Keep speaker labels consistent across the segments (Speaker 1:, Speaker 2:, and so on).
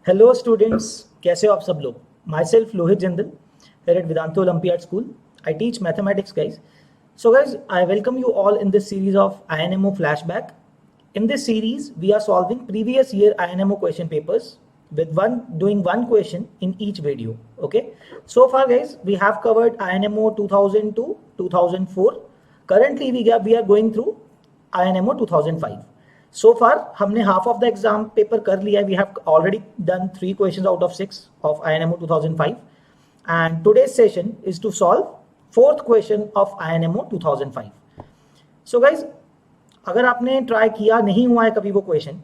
Speaker 1: Hello students, कैसे हो आप सब लोग। My self Lohit Jindal here at Vedanta Olympiad School. I teach mathematics, guys. So guys, I welcome you all in this series of INMO flashback. In this series, we are solving previous year INMO question papers with doing one question in each video. Okay. So far, guys, we have covered INMO 2000 to 2004. Currently, we are going through INMO 2005. So far, हमने half of the exam paper कर लिया है. We have already done 3 questions out of 6 of INMO 2005. And today's session is to solve 4th question of INMO 2005. So guys, अगर आपने try किया नहीं हुआ है कभी वो question,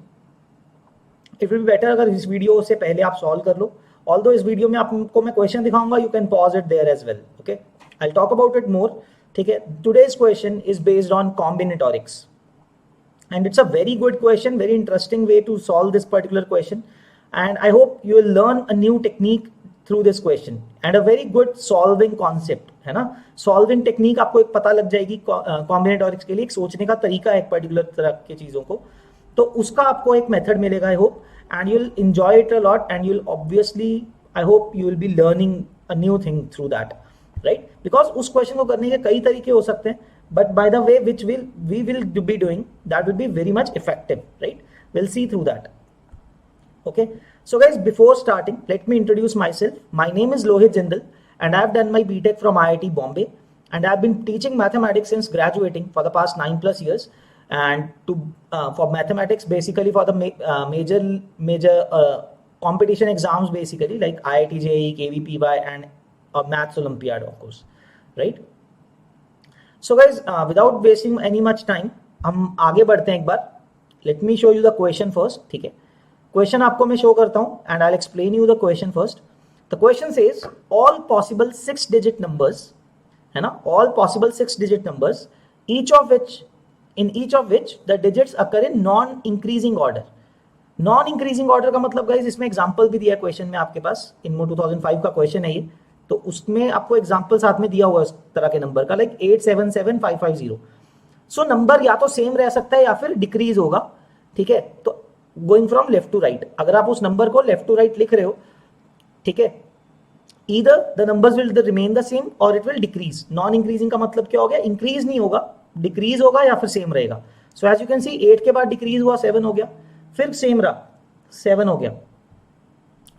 Speaker 1: it will be better अगर इस वीडियो से पहले आप सॉल्व कर लो. ऑल्दो इस वीडियो में आपको मैं क्वेश्चन दिखाऊंगा, you can pause it there as well. Okay, I will talk about it more. ठीक है, today's question is based on combinatorics and it's a very good question, very interesting way to solve this particular question, and I hope you will learn a new technique through this question and a very good solving concept, है ना. solving technique आपको एक पता लग जाएगी combinatorics के लिए, एक सोचने का तरीका है एक पर्टिकुलर तरह के चीज़ों को, तो उसका आपको एक मेथड मिलेगा. I hope and you'll enjoy it a lot, and you'll obviously, I hope you will be learning a new thing through that, right? Because उस क्वेश्चन को करने के कई तरीके हो सकते हैं, but by the way which we will be doing, that will be very much effective, right? We'll see through that. Okay, so guys, before starting, let me introduce myself. My name is Lohit Jindal and I have done my BTech from IIT Bombay, and I have been teaching mathematics since graduating for the past 9+ years. And for mathematics, basically for the major competition exams, basically like IIT JEE, KVPY, and Maths Olympiad, of course, right? So guys, without wasting any much time, हम आगे बढ़ते हैं एक बार. Let me show you the question first. ठीक है, question आपको मैं show करता हूँ and I'll explain you the question first. The question says all possible 6-digit numbers, है ना, all possible 6-digit numbers, each of which the digits occur in non-increasing order. Non-increasing order का मतलब guys, इसमें example भी दिया है question में आपके पास. INMO 2005 का क्वेश्चन है ये, तो उसमें आपको एग्जाम्पल साथ में दिया हुआ है उस तरह के नंबर का, लाइक 877550. सो नंबर या तो सेम रह सकता है या फिर डिक्रीज होगा. ठीक है, तो going from left to right, अगर आप उस नंबर को लेफ्ट टू राइट लिख रहे हो, ठीक है, either the numbers will remain the same और it will decrease. Non increasing का मतलब क्या हो गया, इंक्रीज नहीं होगा, डिक्रीज होगा या फिर सेम रहेगा. So as you can see 8 के बाद डिक्रीज हुआ 7 हो गया, फिर सेम रहा 7 हो गया,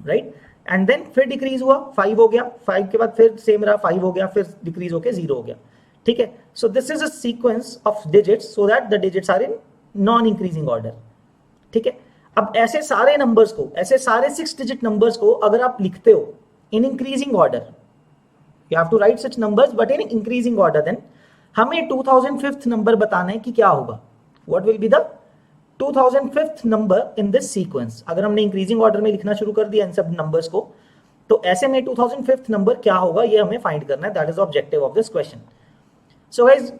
Speaker 1: राइट, एंड देन फिर डिक्रीज हुआ 5 हो गया, 5 के बाद फिर सेम रहा 5 हो गया, फिर डिक्रीज होके 0 हो गया. ठीक है, so this is a sequence of digits so that the digits are in non increasing order. ठीक है, अब ऐसे सारे नंबर्स को, ऐसे सारे 6-digit नंबर्स को अगर आप लिखते हो in increasing order, you have to write such numbers but in increasing order, then हमें 2005th नंबर बताना है कि क्या होगा. What will be the 2005th number in this sequence. अगर हमने इंक्रीजिंग ऑर्डर में लिखना शुरू कर दिया इन सब नंबर्स को, तो ऐसे में 2005th नंबर क्या होगा ये हमें फाइंड करना है. That is objective of this question. So guys,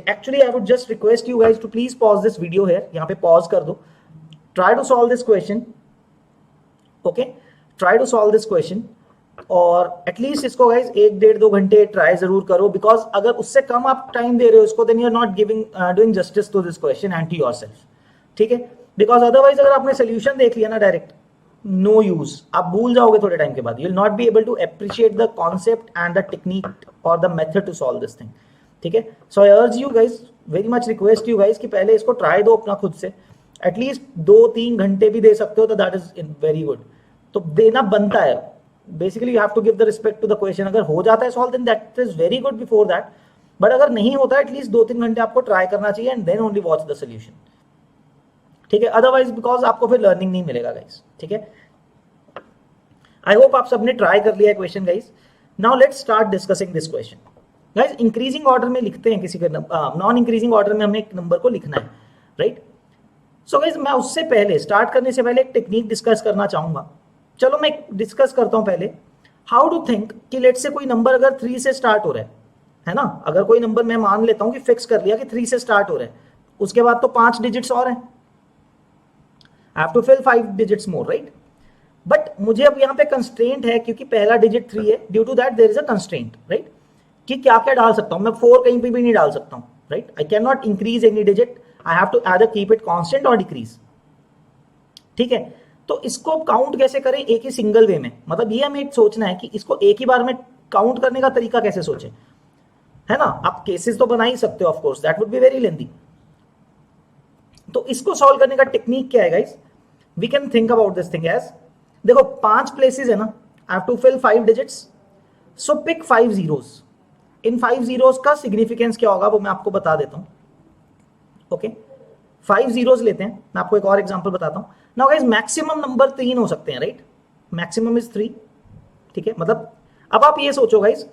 Speaker 1: actually I would just request you guys to please pause this video here. यहाँ पे पॉज कर दो, try to solve this question. Okay, try to solve this question, और at least इसको guys 1-1.5-2 घंटे try जरूर करो, because अगर उससे कम आप टाइम दे रहे हो इसको, then you are not doing justice to this question and to yourself. ठीक है, बिकॉज अदरवाइज अगर आपने सोल्यूशन देख लिया ना डायरेक्ट, नो यूज, आप भूल जाओगे थोड़े टाइम के बाद. You will not be able to appreciate the concept and the technique और the method to solve this thing. ठीक है, so I urge you guys, very much request you guys कि पहले इसको ट्राई दो अपना खुद से, एटलीस्ट 2-3 घंटे भी दे सकते हो तो दैट इज वेरी गुड. तो देना बनता है, basically you have to give the respect to the question. अगर हो जाता है solve then that is very good before that, but अगर नहीं होता एटलीस्ट 2-3 घंटे आपको ट्राई करना चाहिए and then only watch the solution. ठीक है, अदरवाइज बिकॉज आपको फिर लर्निंग नहीं मिलेगा गाइस. ठीक है, आई होप आप सबने ट्राई कर लिया है question guys. Now let's start discussing this question. Guys, increasing order में लिखते हैं किसी के, नॉन इंक्रीजिंग ऑर्डर में हमें एक नंबर को लिखना है, राइट. सो गाइस, मैं उससे पहले, स्टार्ट करने से पहले एक टेक्निक डिस्कस करना चाहूंगा. चलो मैं डिस्कस करता हूं पहले. हाउ टू थिंक कि लेट से कोई नंबर अगर 3 से स्टार्ट हो रहा है ना, अगर कोई नंबर मैं मान लेता हूं कि फिक्स कर लिया कि 3 से स्टार्ट हो रहा है, उसके बाद तो 5 डिजिट्स और हैं, I have to fill 5 digits more, right? But मुझे अब यहाँ पे कंस्ट्रेंट है क्योंकि पहला डिजिट 3 है, due to that there is a constraint, right, कि क्या क्या डाल सकता हूँ मैं. 4 कहीं पे भी नहीं डाल सकता हूँ, right. I can not increase any digit, I have to either keep it constant और डिक्रीज. ठीक है, तो इसको काउंट कैसे करें एक ही सिंगल वे में, मतलब ये हमें सोचना है कि इसको एक ही बार में काउंट करने का तरीका कैसे सोचें, है ना। आप केसेस तो बना ही सकते हो, of course that would be very lengthy. तो इसको सॉल्व करने का टेक्निक क्या है guys, we can think about this thing as, देखो 5 प्लेसेस है ना, I have to fill 5 digits, so pick 5 zeros. इन 5 जीरोस का सिग्निफिकेंस क्या होगा वो मैं आपको बता देता हूं। ओके 5 जीरोस लेते हैं, मैं आपको एक और एग्जांपल बताता हूं। नाउ गाइस मैक्सिमम नंबर 3 हो सकते हैं, राइट, मैक्सिमम इज 3, ठीक है। मतलब अब आप ये सोचो गाइस,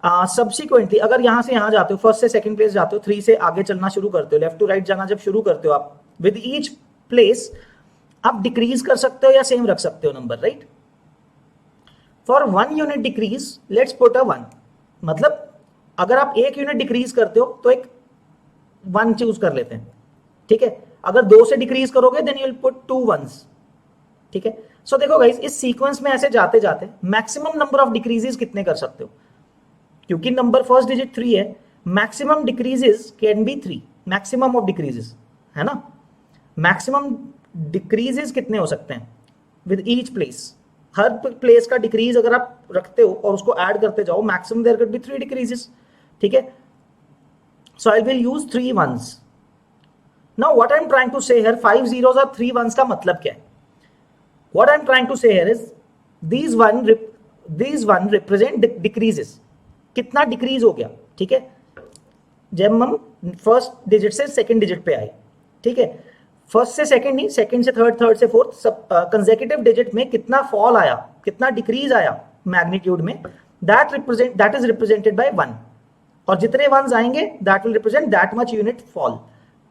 Speaker 1: सब्सिक्वेंटली अगर यहां से यहां जाते हो, फर्स्ट से सेकंड प्लेस जाते हो, 3 से आगे चलना शुरू करते हो, लेफ्ट टू राइट जाना जब शुरू करते हो आप, विद ईच प्लेस आप डिक्रीज कर सकते हो या सेम रख सकते हो number, right. For 1 unit decrease let's put a 1, मतलब अगर आप 1 यूनिट डिक्रीज करते हो तो एक 1 चूज कर लेते हैं, ठीक है। अगर 2 से डिक्रीज करोगे then you will put 2 ones, ठीक है। सो देखो गाइस इस सीक्वेंस में ऐसे जाते जाते मैक्सिमम नंबर ऑफ डिक्रीजेस कितने कर सकते हो, क्योंकि नंबर फर्स्ट डिजिट 3 है, maximum decreases can be 3, maximum of decreases, है ना। मैक्सिमम डिक्रीजेस कितने हो सकते हैं विद ईच प्लेस, हर प्लेस का डिक्रीज अगर आप रखते हो और उसको ऐड करते जाओ, maximum there can be 3 decreases, ठीक है। So I will use 3 ones. Now what I am trying to say here, 5 zeros और 3 वंस का मतलब क्या है, what I am trying to say here is these one represent decreases, कितना decrease हो गया, ठीक है। जब हम फर्स्ट डिजिट से सेकंड डिजिट पे आए, ठीक है, फर्स्ट से सेकंड नहीं, सेकंड से थर्ड, थर्ड से फोर्थ, सब कंसेक्यूटिव डिजिट में कितना फॉल आया, कितना डिक्रीज आया मैग्नीट्यूड में, दैट इज रिप्रेजेंटेड बाय 1, और जितने वंस आएंगे that will represent that much unit fall,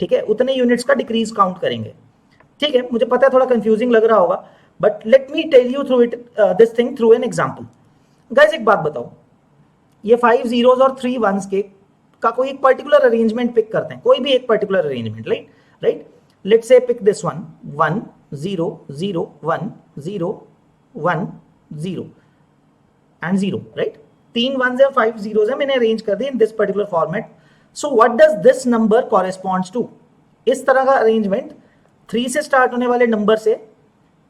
Speaker 1: ठीक है, उतने यूनिट्स का डिक्रीज काउंट करेंगे, ठीक है। मुझे पता है थोड़ा कंफ्यूजिंग लग रहा होगा, but let me tell you through it this thing through an example. Guys एक बात बताओ, ये 5 जीरोस और 3 वंस के का कोई एक पर्टिकुलर अरेंजमेंट पिक करते हैं, कोई भी एक particular arrangement, right. Let's say pick this one, 1 0 0 1 0 1 0 and 0, right. 3 ones है, 5 जीरोस है, मैंने अरेंज कर दिया in this particular format. So what does this number corresponds to, इस तरह का अरेंजमेंट 3 से स्टार्ट होने वाले नंबर से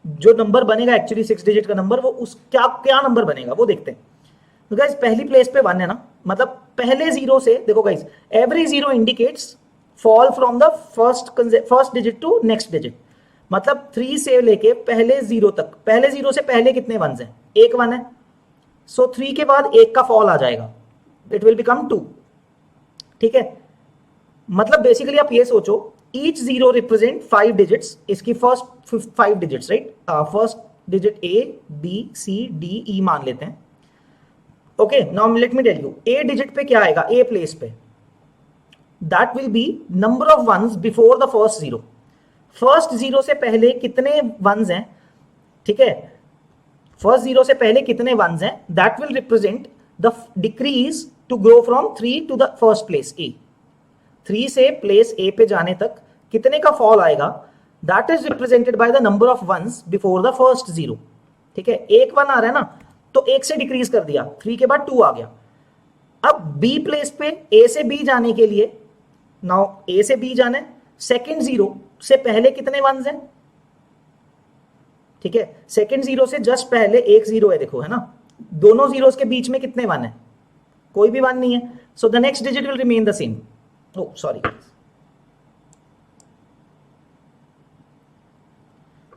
Speaker 1: जो नंबर बनेगा एक्चुअली 6 डिजिट का नंबर, वो उस क्या नंबर बनेगा वो देखते हैं। तो गाइस पहली प्लेस पे 1 है ना, मतलब पहले जीरो से, देखो guys every zero indicates fall from the first digit to next digit, मतलब 3 से लेके पहले जीरो तक, पहले जीरो से पहले कितने वंस हैं, 1 1 है, सो 3 के बाद 1 का फॉल आ जाएगा, इट विल बिकम 2, ठीक है। मतलब बेसिकली आप ये सोचो ईच जीरो रिप्रेजेंट 5 डिजिट्स, इसकी first 5 digits, right, first digit A B C D E मान लेते हैं, okay. Now let me tell you, A digit पे क्या आएगा, A प्लेस पे, that will be number of ones before the first zero, first zero से पहले कितने वंस हैं, ठीक है, फर्स्ट जीरो से पहले कितने वंस हैं, that will represent the decrease to grow from 3 to the first place A, 3 से प्लेस A पे जाने तक कितने का फॉल आएगा, that is represented by the number of ones before the first zero, ठीक है। 1 1 आ रहा है ना, तो 1 से डिक्रीज कर दिया, 3 के बाद 2 आ गया। अब B प्लेस पे A से B जाने के लिए, नाउ A से B जाना है, सेकंड जीरो से पहले कितने वंस हैं, ठीक है, सेकंड जीरो से जस्ट पहले 1 जीरो है, देखो है ना, दोनों जीरोस के बीच में कितने 1 है, कोई भी 1 नहीं है, so the next digit will remain the same, oh sorry,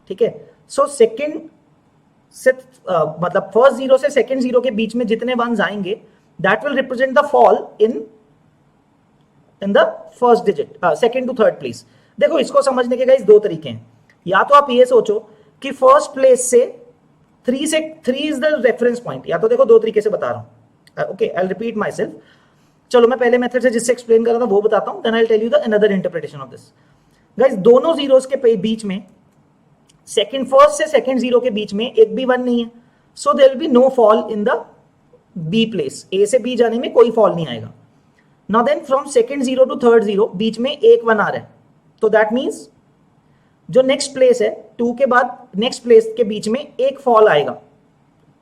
Speaker 1: ठीक है। सो सेकंड से मतलब फर्स्ट जीरो से सेकंड जीरो के बीच में जितने वंस आएंगे that will represent the fall in the first digit, second to third place. देखो इसको समझने के गाइस 2 तरीके हैं, या तो आप ये सोचो कि फर्स्ट प्लेस से 3 इज द रेफरेंस पॉइंट, या तो देखो 2 तरीके से बता रहा हूं, okay I will repeat my self. चलो मैं पहले मेथड से जिससे एक्सप्लेन कर रहा था वो बताता हूं, then I will tell you the another interpretation of this. Guys दोनों जीरोस के बीच में, फर्स्ट से सेकंड जीरो के बीच में एक भी 1 नहीं है, so there will be no fall in the B place, A से B जाने में कोई फॉल नहीं आएगा। Now then from second zero to third zero बीच में 1 1 आ रहा है, तो दैट मींस जो नेक्स्ट प्लेस है 2 के बाद नेक्स्ट प्लेस के बीच में एक फॉल आएगा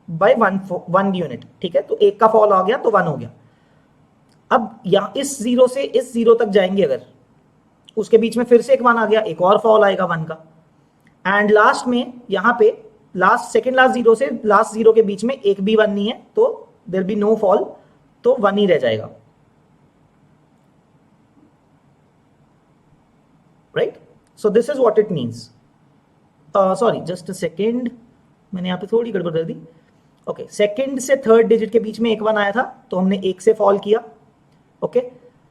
Speaker 1: बाय 1 यूनिट, ठीक है, तो 1 का फॉल आ गया तो 1 हो गया। अब यहां इस जीरो से इस जीरो तक जाएंगे, अगर उसके बीच में फिर से एक 1 आ गया, एक और फॉल आएगा 1 का, एंड लास्ट में यहां पे लास्ट सेकेंड लास्ट जीरो से लास्ट जीरो के बीच में एक भी वन नहीं है, तो देयर बी नो फॉल, तो वन ही रह जाएगा, right. So this is what it means. Sorry just a second, मैंने यहां पे थोड़ी गड़बड़ कर दी. ओके, सेकेंड से थर्ड डिजिट के बीच में एक वन आया था, तो हमने एक से फॉल किया. ओके,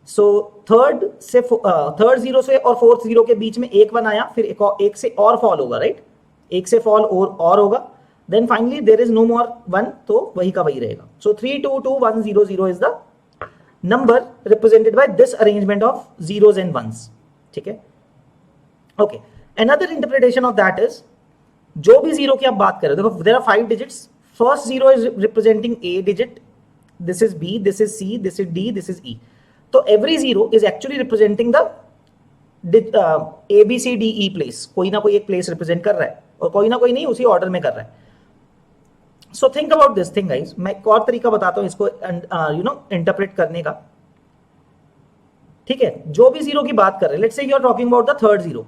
Speaker 1: सो थर्ड जीरो से और फोर्थ जीरो के बीच में एक वन आया, फिर एक से और फॉल होगा, राइट. एक से फॉल और होगा, then finally there is no more one, तो वही का वही रहेगा. So 322100 is the number represented by this arrangement of zeros and ones. ठीक है. Okay, another interpretation of that is, जो भी जीरो की आप बात कर रहे हो, देखो there are 5 digits. First zero is representing A digit, this is B, this is C, this is D, this is E. तो every zero is actually representing the A B C D E place. कोई ना कोई एक place represent कर रहा है, और कोई ना कोई नहीं उसी ऑर्डर में कर रहा है. So think about this thing guys. मैं एक और तरीका बताता हूं इसको इंटरप्रेट करने का. ठीक है, जो भी जीरो की बात कर रहे हैं, let's say you are talking about the third zero.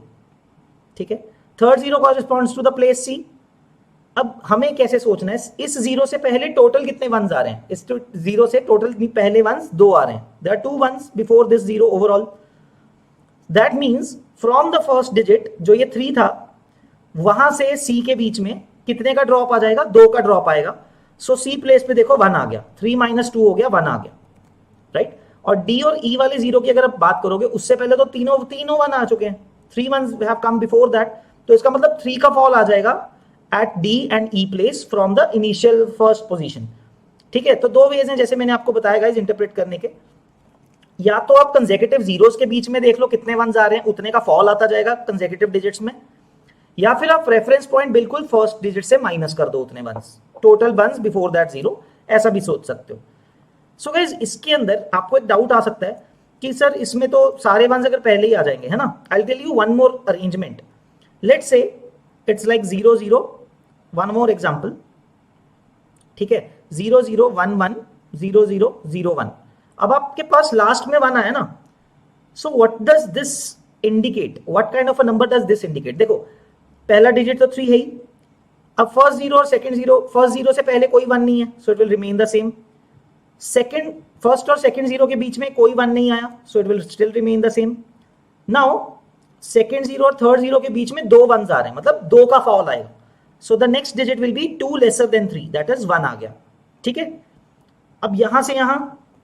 Speaker 1: ठीक है, third zero corresponds to the place C. अब हमें कैसे सोचना है, इस जीरो से पहले टोटल कितने वंस आ रहे हैं, इस जीरो से टोटल पहले वंस 2 आ रहे हैं. There are 2 ones before this zero overall. That means from the first digit जो ये 3 था, वहां से सी के बीच में कितने का ड्रॉप आ जाएगा, 2 का ड्रॉप आएगा. सो सी प्लेस पे देखो 1 आ गया, 3 - 2 हो गया, 1 आ गया, राइट. और डी और ई वाले जीरो की अगर आप बात करोगे, उससे पहले तो तीनों 1 आ चुके हैं, 3 once have come before that. तो इसका मतलब 3 का फॉल आ जाएगा at D and E place from the initial first position. ठीक है, तो 2 वेज हैं जैसे मैंने आपको बताया गाइस इंटरप्रेट करने के. या तो आप कंसेक्यूटिव जीरोस के बीच में देख लो कितने वंस आ रहे हैं, उतने का फॉल आता जाएगा कंसेक्यूटिव डिजिट्स में. या फिर आप रेफरेंस पॉइंट बिल्कुल फर्स्ट डिजिट से माइनस कर दो उतने ones, total ones before that zero, ऐसा भी सोच सकते हो. सो गाइस इसके अंदर आपको एक डाउट आ सकता है कि सर इसमें तो सारे वंस अगर पहले ही आ जाएंगे, है ना. I will tell you one more arrangement. Let's say it's like 0 0, one more example. ठीक है, 0 0 1 1 0 0 0 1. अब आपके पास लास्ट में 1 आया ना. सो what does this indicate, what kind of a number does this indicate. देखो पहला डिजिट तो 3 है ही. अब फर्स्ट जीरो और सेकंड जीरो, फर्स्ट जीरो से पहले कोई 1 नहीं है, so it will remain the same. First और सेकंड जीरो के बीच में कोई 1 नहीं आया, सो it will still remain the same. Now second zero और थर्ड जीरो के बीच में 2 वंस आ रहे हैं, मतलब 2 का फॉल आएगा. So the next digit will be 2 lesser than 3, that is 1 आ गया. ठीक है, अब यहां से यहां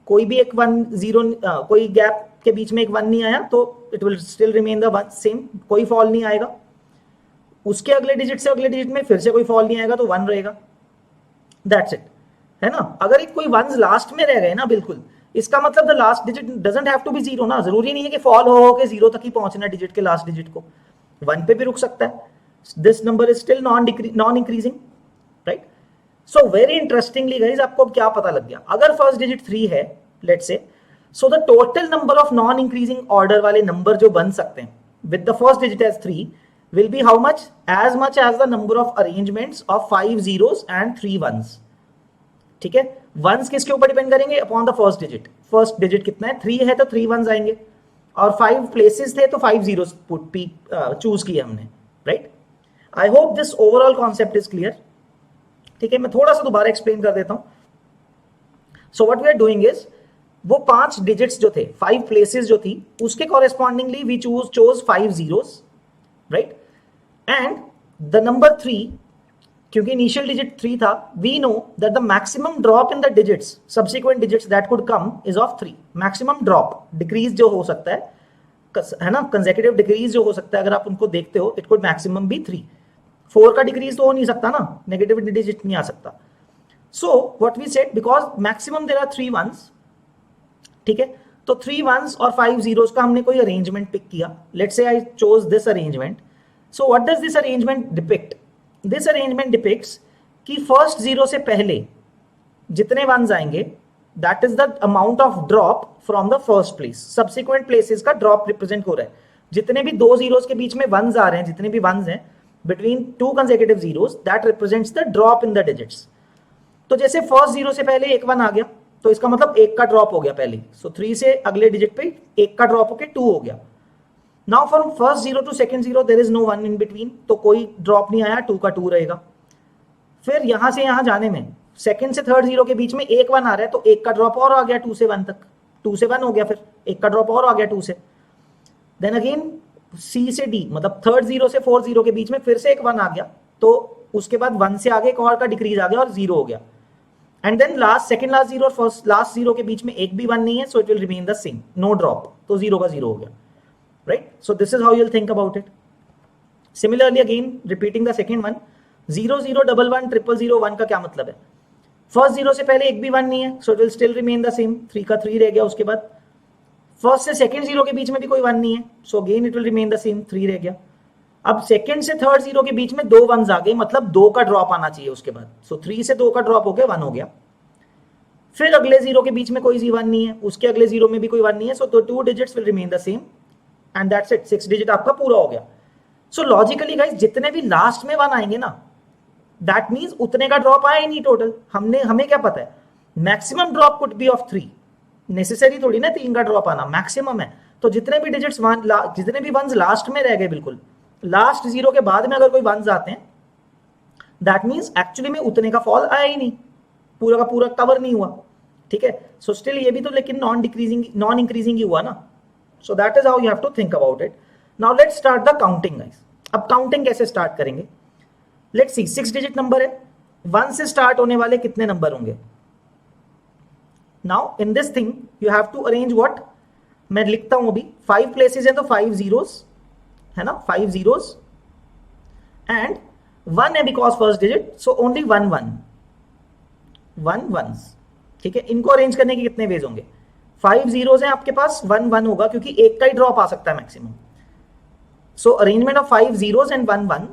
Speaker 1: कोई भी एक 1 0 कोई गैप के बीच में एक 1 नहीं आया, तो it will still remain the same, कोई फॉल नहीं आएगा. उसके अगले डिजिट से अगले डिजिट में फिर से कोई फॉल नहीं आएगा, तो 1 रहेगा. दैट्स इट, है ना. अगर एक कोई वंस लास्ट में रह गए ना बिल्कुल, इसका मतलब the last digit doesn't have to be 0 ना. जरूरी नहीं है कि फॉल हो के 0 तक ही पहुंचना डिजिट के लास्ट डिजिट को, 1 पे भी रुक सकता है. This number is still non-increasing, right? So very interestingly guys, आपको अब क्या पता लग गया, अगर फर्स्ट डिजिट 3 है let's say, so the total number of non-increasing order वाले नंबर जो बन सकते हैं with the first digit as 3 will be how much? As much as the number of arrangements of 5 zeros and 3 ones. ठीक है, once किसके ऊपर depend करेंगे, upon the first digit. First digit कितना है, 3 है तो 3 वंस आएंगे, और 5 प्लेसेस थे तो 5 जीरोस चूज किए हमने, right. I hope this overall concept is clear. ठीक है, मैं थोड़ा सा दोबारा एक्सप्लेन कर देता हूं. So what we are doing is, वो 5 डिजिट्स जो थे, 5 प्लेसेस जो थी, उसके correspondingly we chose 5 zeros, right. And the number 3, क्योंकि इनिशियल डिजिट 3 था, we know that the maximum drop in the digits, subsequent digits that could come is of 3. Maximum drop, decrease जो हो सकता है ना, कंसेक्यूटिव डिक्रीज जो हो सकता है, अगर आप उनको देखते हो, इट कुड मैक्सिमम बी 3. 4 का डिक्रीज तो हो नहीं सकता ना, नेगेटिव डिजिट नहीं आ सकता. So what we said, because maximum there are 3 ones. ठीक है, तो 3 वंस और 5 जीरोस का हमने कोई अरेंजमेंट पिक किया. Let's say I chose this arrangement. So what does this arrangement depict, this arrangement depicts कि फर्स्ट जीरो से पहले जितने वंस आएंगे, that is the amount of drop from the first place. Subsequent places का drop represent हो रहा है. जितने भी 2 जीरोस के बीच में वंस आ रहे हैं, जितने भी वंस हैं between 2 consecutive zeros, that represents the drop in the digits. तो जैसे फर्स्ट जीरो से पहले एक 1 आ गया, तो इसका मतलब 1 का ड्रॉप हो गया पहले. सो 3 से अगले डिजिट पे 1 का ड्रॉप होके 2 हो गया. Now from first 0 to second 0 there is no 1 in between, तो कोई ड्रॉप नहीं आया, 2 का 2 रहेगा। फिर यहां से यहां जाने में सेकंड से थर्ड 0 के बीच में एक 1 आ रहा है, तो एक का ड्रॉप और आ गया 2 से 1 तक, 2 से 1 हो गया, फिर एक का ड्रॉप और आ गया 2 से। देन अगेन C से D, मतलब थर्ड 0 से फोर्थ 0 के बीच में फिर से एक 1 आ गया, तो उसके बाद 1 से आगे एक और का डिक्रीज आ गया और 0 हो गया। And then last second last 0 और फर्स्ट लास्ट 0 के बीच में एक भी 1 नहीं है, so it will remain the same, no drop, तो 0 का 0 हो गया, right. So this is how you will think about it. Similarly again repeating the second one, 0 0 1 1 0 0 1 का क्या मतलब है? फर्स्ट 0 से पहले एक भी 1 नहीं है, so it will still remain the same, 3 का 3 रह गया। उसके बाद फर्स्ट से सेकंड 0 के बीच में भी कोई 1 नहीं है, so again it will remain the same, 3 रह गया। अब सेकंड से थर्ड 0 के बीच में 2 1s आ गए, मतलब 2 का ड्रॉप आना चाहिए उसके बाद, सो 3 से 2 का ड्रॉप हो गया, 1 हो गया। फिर अगले 0 के बीच में कोई 1 नहीं है, उसके अगले 0 में भी कोई 1 नहीं है, सो 2 digits will remain the same and that's it, 6 digit आपका पूरा हो गया। सो लॉजिकली गाइस जितने भी लास्ट में 1 आएंगे ना, दैट मींस उतने का ड्रॉप आया ही नहीं टोटल। हमें क्या पता है, maximum drop could be of 3, necessary थोड़ी ना 3 का ड्रॉप आना, मैक्सिमम है। तो जितने भी डिजिट्स जितने भी 1s लास्ट में रह गए, बिल्कुल लास्ट 0 के बाद में अगर कोई 1s आते हैं, दैट मींस एक्चुअली में उतने का फॉल आया ही नहीं, पूरा का पूरा कवर नहीं हुआ, ठीक है। सो स्टिल ये भी तो लेकिन नॉन इंक्रीजिंग ही हुआ ना। So that is how you have to think about it. Now let's start the counting guys. अब काउंटिंग कैसे स्टार्ट करेंगे, लेट्स सी। 6 डिजिट नंबर है, 1 से स्टार्ट होने वाले कितने नंबर होंगे? Now in this thing you have to arrange what, मैं लिखता हूं अभी 5 प्लेसेस हैं, तो 5 zeros है ना, 5 zeros एंड 1 है because first digit, so only 1 1s, ठीक है। इनको अरेंज करने के कितने वेज होंगे? 5 zeros हैं आपके पास, 1 1 होगा क्योंकि एक का ही ड्रॉप आ सकता है maximum. So arrangement of 5 zeros and 1 1,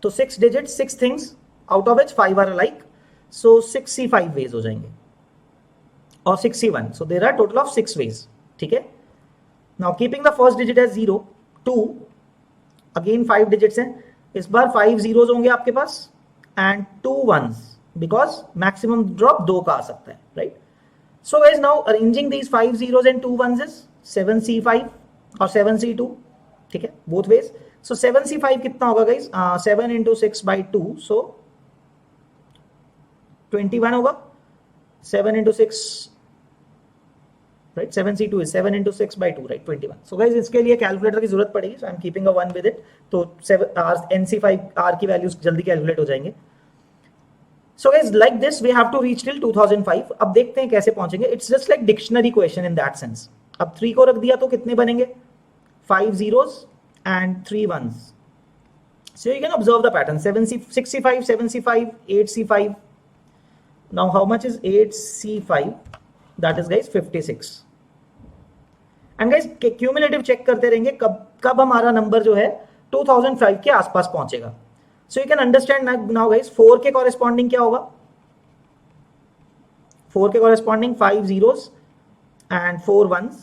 Speaker 1: तो 6 digit 6 things out of which 5 are alike, so 65 ways हो जाएंगे और 61, so there are total of 6 ways, ठीक है। Now keeping the first digit as 0 2, again 5 digits हैं, इस बार 5 zeros होंगे आपके पास and 2 1s, because maximum drop 2 का आ सकता है, right. So guys now arranging these 5 zeros and 2 1s is 7C5 और 7C2, ठीक है, बोथ वेज। सो 7C5 कितना होगा गाइस? 7 into 6 by 2, सो 21 होगा। 7 into 6, right, 7C2 is 7 into 6 by 2, right, 21। So guys इसके लिए कैलकुलेटर की जरूरत पड़ेगी, so I am keeping a 1 with it, तो NC5 R की वैल्यूज जल्दी कैलकुलेट हो जाएंगे। So guys like this we have to reach till 2005। अब देखते हैं कैसे पहुंचेंगे। It's just like dictionary question in that sense. अब 3 को रख दिया तो कितने बनेंगे? 5 zeros and 3 1s. So you can observe the pattern, 6C5, 7C5, 8C5. Now how much is 8C5? That is guys 56. And guys cumulative check करते रहेंगे कब हमारा नंबर जो है 2005 के आसपास पहुंचेगा। So you can understand now guys 4 के corresponding क्या होगा? 4 के corresponding 5 zeros and 4 1s.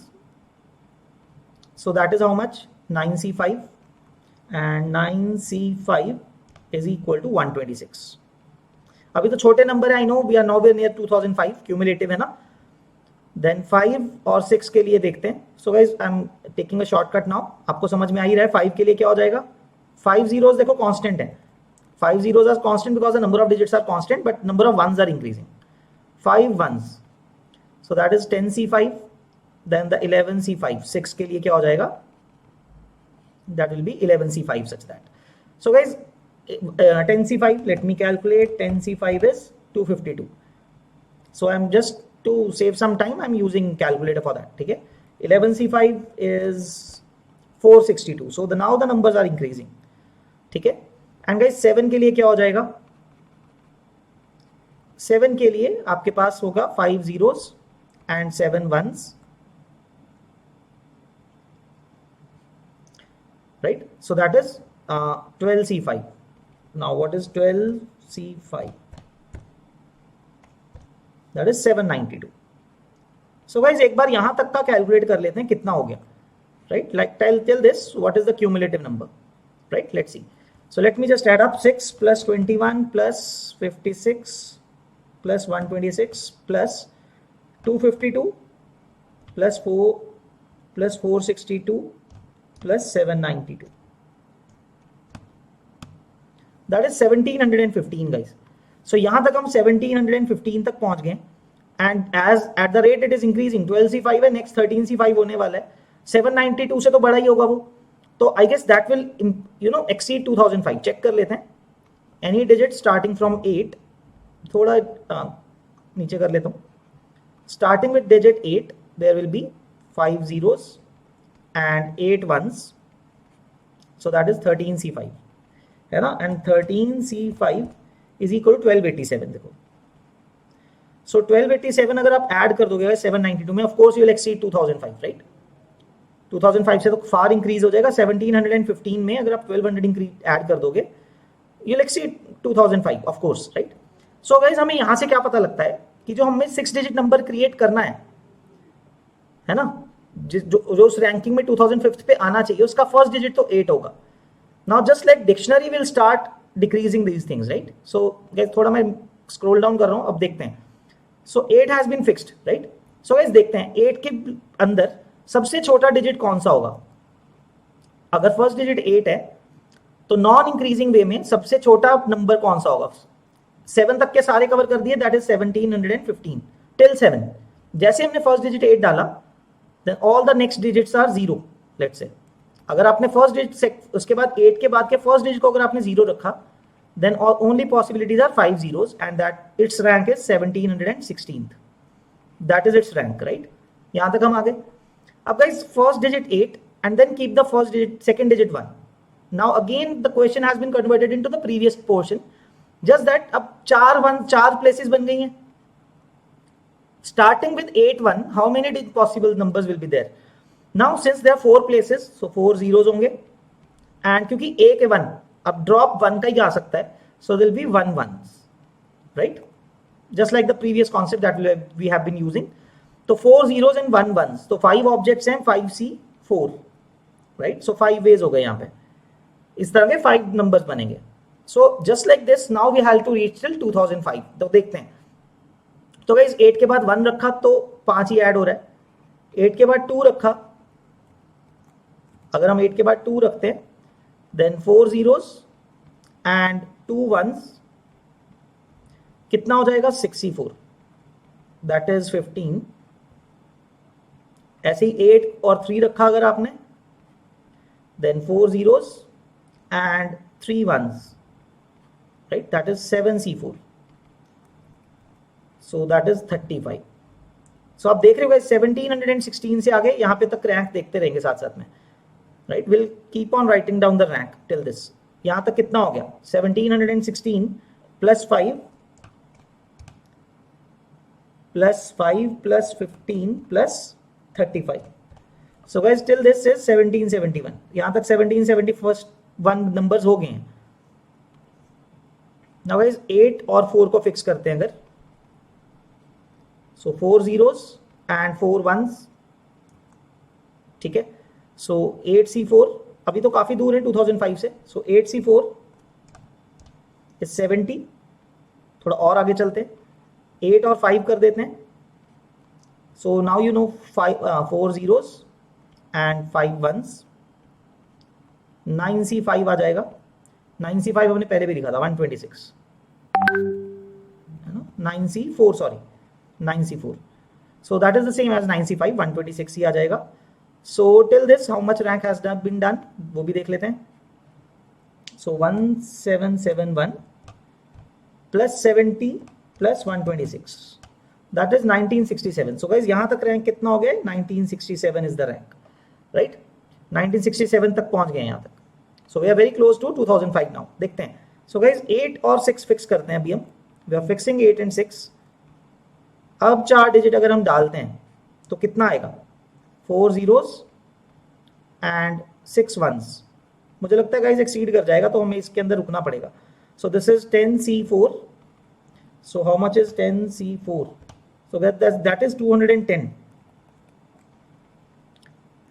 Speaker 1: So that is how much? 9C5, and 9C5 is equal to 126. अभी तो छोटे नंबर है, I know we are nowhere near 2005, cumulative है ना। देन 5 और 6 के लिए देखते हैं। So guys I am taking a shortcut now, आपको समझ में आ ही रहा है। 5 के लिए क्या हो जाएगा? 5 zeros देखो कांस्टेंट है, 5 zeros are constant because the number of digits are constant, but number of 1s are increasing. 5 1s, so that is 10C5, then the 11C5। 6 के लिए क्या हो जाएगा? That will be 11C5 such that. So guys 10C5, let me calculate. 10C5 is 252. So I'm just to save some time I'm using calculator for that, ठीक है। 11C5 is 462. So now the numbers are increasing, ठीक है। And guys 7 के लिए क्या हो जाएगा? 7 के लिए आपके पास होगा 5 zeros and 7 1s, right? So that is 12C5. Now what is 12C5? That is 792. So guys एक बार यहां तक का कैलकुलेट कर लेते हैं कितना हो गया, right? Like tell this what is the cumulative number, right? Let's see. So let me just add up 6 plus 21 plus 56 plus 126 plus 252 plus 4 plus 462 plus 792. That is 1715 guys. So यहाँ तक हम 1715 तक पहुंच गए and as at the rate it is increasing 12C5 है, next 13C5 होने वाला है, 792 से तो बड़ा ही होगा वो, तो I guess that will exceed 2005. Check कर लेते हैं. Any digit starting from 8, थोड़ा नीचे कर लेता हूँ. Starting with digit 8 there will be 5 zeros and 8 ones, so that is 13C5 है ना, and 13C5 is equal to 1287. देखो, so 1287 अगर आप ऐड कर दोगे 792 में, of course you will exceed 2005, right? 2005 से तो फार इंक्रीज हो जाएगा. 1715 में अगर आप 1200 इंक्रीज ऐड कर दोगे you'll exceed 2005 of course, right? So guys, हमें यहां से क्या पता लगता है कि जो हमें 6 डिजिट नंबर क्रिएट करना है ना, जो उस रैंकिंग में 2005 पे आना चाहिए, उसका फर्स्ट डिजिट तो 8 होगा. Now just like dictionary will start decreasing these things, right? So guys थोड़ा मैं स्क्रॉल डाउन कर रहा हूं, अब देखते हैं. So 8 has been fixed, right? So guys देखते हैं 8 के अंदर सबसे छोटा डिजिट कौन सा होगा. अगर फर्स्ट डिजिट 8 है तो नॉन इंक्रीजिंग वे में सबसे छोटा नंबर कौन सा होगा. 7 तक के सारे कवर कर दिए, दैट इज 1715 टिल 7. जैसे हमने फर्स्ट डिजिट 8 डाला, then all the next digits are 0. Let's say अगर आपने फर्स्ट डिजिट उसके बाद 8 के बाद के फर्स्ट डिजिट को अगर आपने 0 रखा, then only possibilities are 5 zeros and that its rank is 1716th. That is its rank, right? यहां तक हम आ गए. अब guys first digit 8 and then keep the first digit, second digit 1. Now again the question has been converted into the previous portion, just that अब 4 places बन गई हैं. Starting with 8 1, how many possible numbers will be there? Now since there are 4 places, so 4 zeros होंगे, and क्योंकि A के 1 अब drop 1 का ही आ सकता है, so there will be 1 ones, right? Just like the previous concept that we have been using. तो 4 zeros and 1 ones, तो 5 objects हैं, 5C4, right? So 5 ways हो गए यहाँ पे. इस तरह के 5 नंबर्स बनेंगे. So just like this now we have to reach till 2005. तो देखते हैं. तो गाइस 8 के बाद 1 रखा तो 5 ही ऐड हो रहा है. 8 के बाद 2 रखा, अगर हम 8 के बाद 2 रखते हैं, देन 4 zeros एंड 2 ones, कितना हो जाएगा 64, दैट इज 15. ऐसे ही 8 और 3 रखा अगर आपने, then 4 zeros and 3 ones, right? That is 7C4. So that is 35. So आप देख रहे हो guys 1716 से आगे यहाँ पे तक रैंक देखते रहेंगे साथ साथ में, right? We'll keep on writing down the rank till this. यहाँ तक कितना हो गया 1716 plus 5 plus 15 plus 35. So guys till this is 1771. यहाँ तक 1771 नंबर्स हो गए हैं. Now guys 8 और 4 को फिक्स करते हैं अगर, so 4 zeros and 4 ones, ठीक है. So 8C4 अभी तो काफी दूर है 2005 से, so 8C4 is 70. थोड़ा और आगे चलते हैं, 8 और 5 कर देते हैं. So now you know 4 zeros and 5 ones, 9C5 आ जाएगा. 9C5 हमने पहले भी लिखा था 126, 9C4 sorry 9C4. So that is the same as 9C5, 126 ही आ जाएगा. So till this how much rank has been done वो भी देख लेते हैं. So 1771 plus 70 plus 126, that is 1967. So guys यहाँ तक रैंक कितना हो गया, 1967 is the rank, right? 1967 तक पहुंच गए यहाँ तक. So we are very close to 2005 now. देखते हैं. So guys 8 और 6 फिक्स करते हैं अभी हम. We are fixing 8 and 6. अब 4 डिजिट अगर हम डालते हैं तो कितना आएगा, 4 zeros and 6 ones. मुझे लगता है गाइस एक्सीड कर जाएगा, तो हमें इसके अंदर रुकना पड़ेगा. So this is 10C4. So how much is 10C4? So that is 210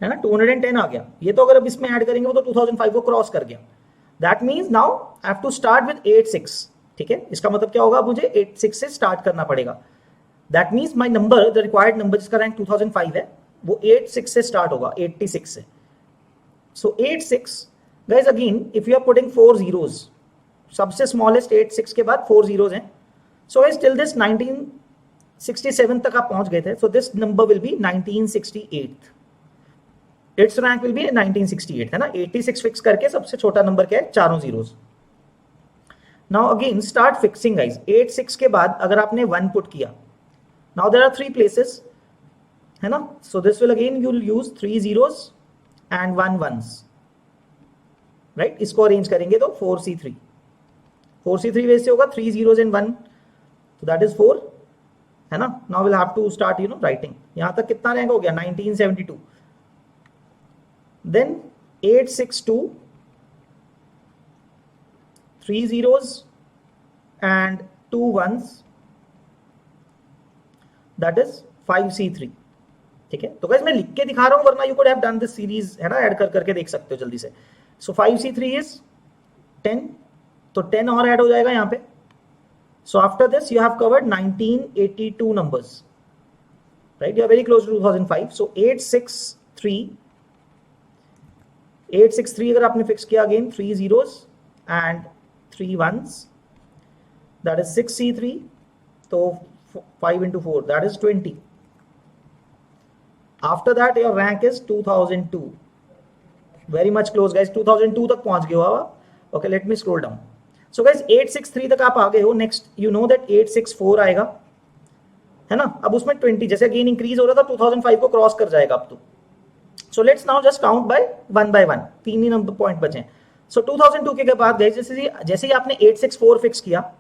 Speaker 1: है ना, 210 आ गया. ये तो अगर अब इसमें ऐड करेंगे वो तो 2005 को क्रॉस कर गया. That means now I have to start with 86. ठीक है, इसका मतलब क्या होगा, मुझे 86 से स्टार्ट करना पड़ेगा. That means my number, the required number जिसका रैंक 2005 है, वो 86 से स्टार्ट होगा, 86 से. So 8 6 guys, again if you are putting 4 zeros, सबसे smallest 8 6 के बाद 4 zeros हैं. So guys till this 1967 तक आप पहुंच गए थे. So this number will be 1968. Its rank will be 1968 है ना. 86 फिक्स करके सबसे छोटा नंबर क्या है, चारों zeros. Now again start fixing guys. 8 6 के बाद अगर आपने 1 put किया, now there are 3 places है ना. So this will again you'll use 3 zeros and 1 ones, right. इसको अरेंज करेंगे तो 4C3 वैसे होगा 3 zeros and 1, so that is 4 है ना. Now we'll have to start writing. यहां तक कितना रैंक हो गया, 1972. Then 862, 3 zeros and 2 ones, that is 5C3. ठीक है. तो गाइस मैं लिख के दिखा रहा हूं, वरना you could have done this series है ना, ऐड कर करके देख सकते हो जल्दी से. सो 5C3 इज 10, तो 10 और ऐड हो जाएगा यहाँ पे. So after this you have covered 1982 numbers, right. You are very close to 2005. So 863 अगर आपने फिक्स किया, again 3 zeros and 3 ones, that is 6C3. तो 5 into 4, that is 20. After that your rank is 2002. Very much close guys, 2002 तक पहुंच गए हो आप. Okay, let me scroll down. So guys 863 तक आप आ गए हो. Next you know that 864 आएगा है ना. अब उसमें 20, जैसे अगेन इंक्रीज हो रहा था 2005 को क्रॉस कर जाएगा अब तो. So let's now just count by one. 3 he number point बचे. So 2002 के बाद गाइस जैसे ही आपने 864 फिक्स किया,